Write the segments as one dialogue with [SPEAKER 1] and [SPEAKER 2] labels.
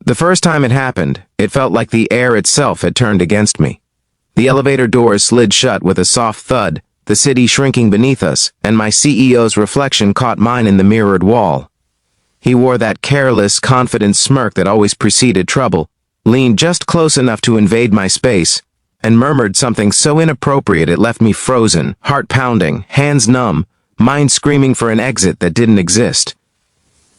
[SPEAKER 1] The first time it happened, it felt like the air itself had turned against me. The elevator doors slid shut with a soft thud, the city shrinking beneath us, and my CEO's reflection caught mine in the mirrored wall. He wore that careless, confident smirk that always preceded trouble, leaned just close enough to invade my space, and murmured something so inappropriate it left me frozen, heart pounding, hands numb, mind screaming for an exit that didn't exist.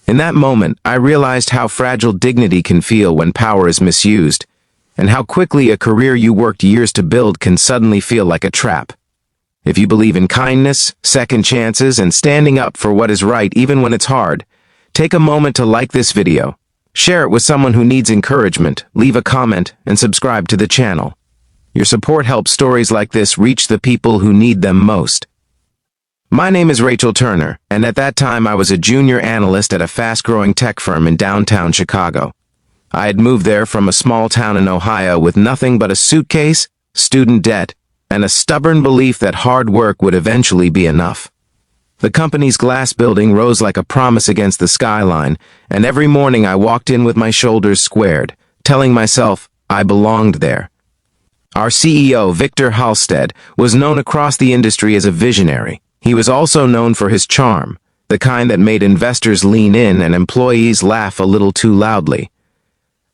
[SPEAKER 1] In that moment, I realized how fragile dignity can feel when power is misused, and how quickly a career you worked years to build can suddenly feel like a trap. If you believe in kindness, second chances, and standing up for what is right even when it's hard, take a moment to like this video, share it with someone who needs encouragement, leave a comment, and subscribe to the channel. Your support helps stories like this reach the people who need them most. My name is Rachel Turner, and at that time I was a junior analyst at a fast-growing tech firm in downtown Chicago. I had moved there from a small town in Ohio with nothing but a suitcase, student debt, and a stubborn belief that hard work would eventually be enough. The company's glass building rose like a promise against the skyline, and every morning I walked in with my shoulders squared, telling myself I belonged there. Our CEO, Victor Halstead, was known across the industry as a visionary. He was also known for his charm, the kind that made investors lean in and employees laugh a little too loudly.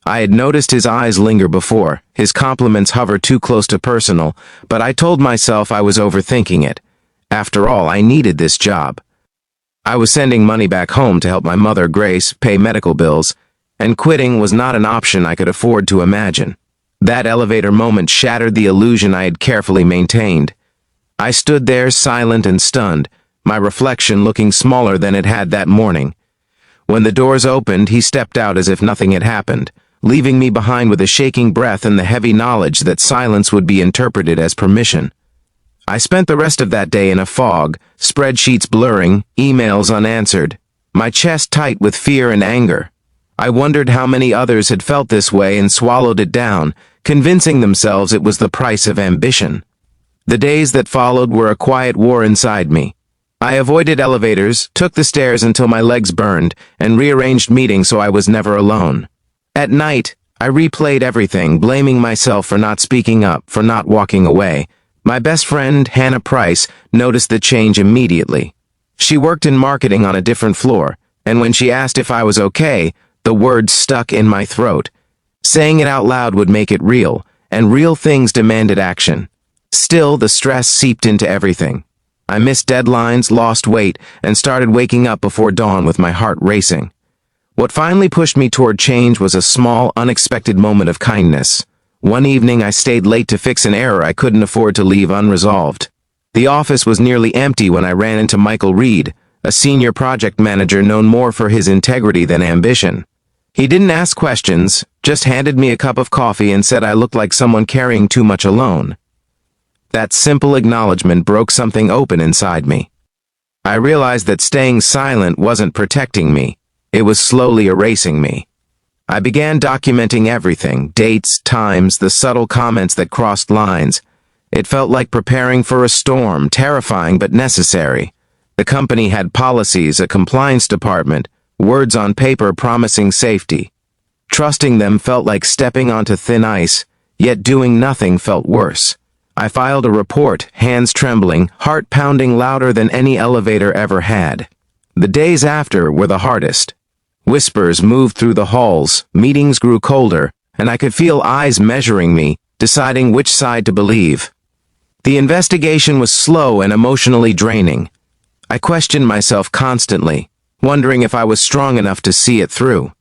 [SPEAKER 1] I had noticed his eyes linger before, his compliments hover too close to personal, but I told myself I was overthinking it. After all, I needed this job. I was sending money back home to help my mother, Grace, pay medical bills, and quitting was not an option I could afford to imagine. That elevator moment shattered the illusion I had carefully maintained. I stood there silent and stunned, my reflection looking smaller than it had that morning. When the doors opened, he stepped out as if nothing had happened, leaving me behind with a shaking breath and the heavy knowledge that silence would be interpreted as permission. I spent the rest of that day in a fog, spreadsheets blurring, emails unanswered, my chest tight with fear and anger. I wondered how many others had felt this way and swallowed it down, convincing themselves it was the price of ambition. The days that followed were a quiet war inside me. I avoided elevators, took the stairs until my legs burned, and rearranged meetings so I was never alone. At night, I replayed everything, blaming myself for not speaking up, for not walking away. My best friend, Hannah Price, noticed the change immediately. She worked in marketing on a different floor, and when she asked if I was okay, the words stuck in my throat. Saying it out loud would make it real, and real things demanded action. Still, the stress seeped into everything. I missed deadlines, lost weight, and started waking up before dawn with my heart racing. What finally pushed me toward change was a small, unexpected moment of kindness. One evening, I stayed late to fix an error I couldn't afford to leave unresolved. The office was nearly empty when I ran into Michael Reed, a senior project manager known more for his integrity than ambition. He didn't ask questions, just handed me a cup of coffee and said I looked like someone carrying too much alone. That simple acknowledgement broke something open inside me. I realized that staying silent wasn't protecting me, it was slowly erasing me. I began documenting everything, dates, times, the subtle comments that crossed lines. It felt like preparing for a storm, terrifying but necessary. The company had policies, a compliance department, words on paper promising safety. Trusting them felt like stepping onto thin ice, yet doing nothing felt worse. I filed a report, hands trembling, heart pounding louder than any elevator ever had. The days after were the hardest. Whispers moved through the halls, meetings grew colder, and I could feel eyes measuring me, deciding which side to believe. The investigation was slow and emotionally draining. I questioned myself constantly, wondering if I was strong enough to see it through.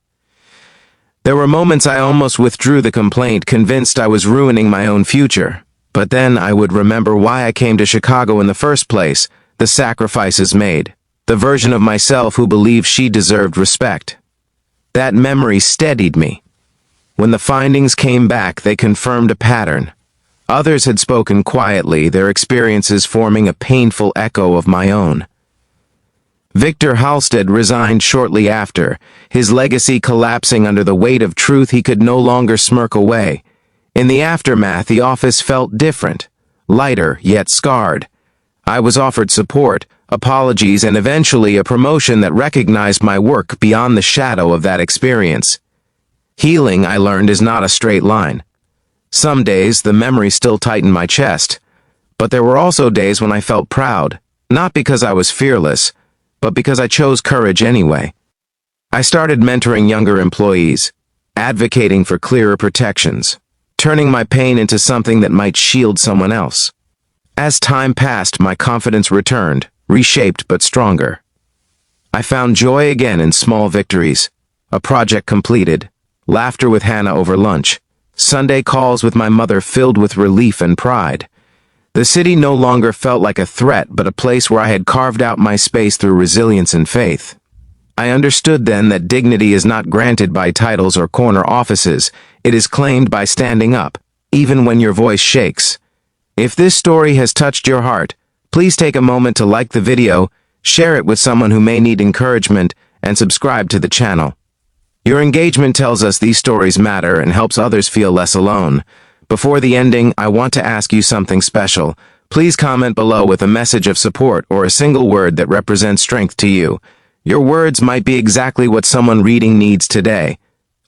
[SPEAKER 1] There were moments I almost withdrew the complaint, convinced I was ruining my own future. But then I would remember why I came to Chicago in the first place, the sacrifices made, the version of myself who believed she deserved respect. That memory steadied me. When the findings came back, they confirmed a pattern. Others had spoken quietly, their experiences forming a painful echo of my own. Victor Halstead resigned shortly after, his legacy collapsing under the weight of truth he could no longer smirk away. In the aftermath, the office felt different, lighter yet scarred. I was offered support, apologies, and eventually a promotion that recognized my work beyond the shadow of that experience. Healing, I learned, is not a straight line. Some days, the memory still tightened my chest, but there were also days when I felt proud, not because I was fearless, but because I chose courage anyway. I started mentoring younger employees, advocating for clearer protections, turning my pain into something that might shield someone else. As time passed, my confidence returned, reshaped but stronger. I found joy again in small victories, a project completed, laughter with Hannah over lunch, Sunday calls with my mother filled with relief and pride. The city no longer felt like a threat, but a place where I had carved out my space through resilience and faith. I understood then that dignity is not granted by titles or corner offices. It is claimed by standing up, even when your voice shakes. If this story has touched your heart, please take a moment to like the video, share it with someone who may need encouragement, and subscribe to the channel. Your engagement tells us these stories matter and helps others feel less alone. Before the ending, I want to ask you something special. Please comment below with a message of support or a single word that represents strength to you. Your words might be exactly what someone reading needs today.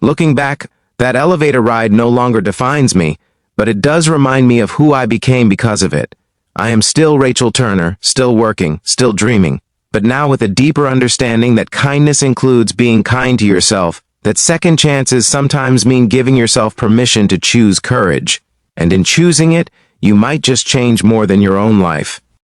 [SPEAKER 1] Looking back, that elevator ride no longer defines me, but it does remind me of who I became because of it. I am still Rachel Turner, still working, still dreaming, but now with a deeper understanding that kindness includes being kind to yourself, that second chances sometimes mean giving yourself permission to choose courage, and in choosing it, you might just change more than your own life.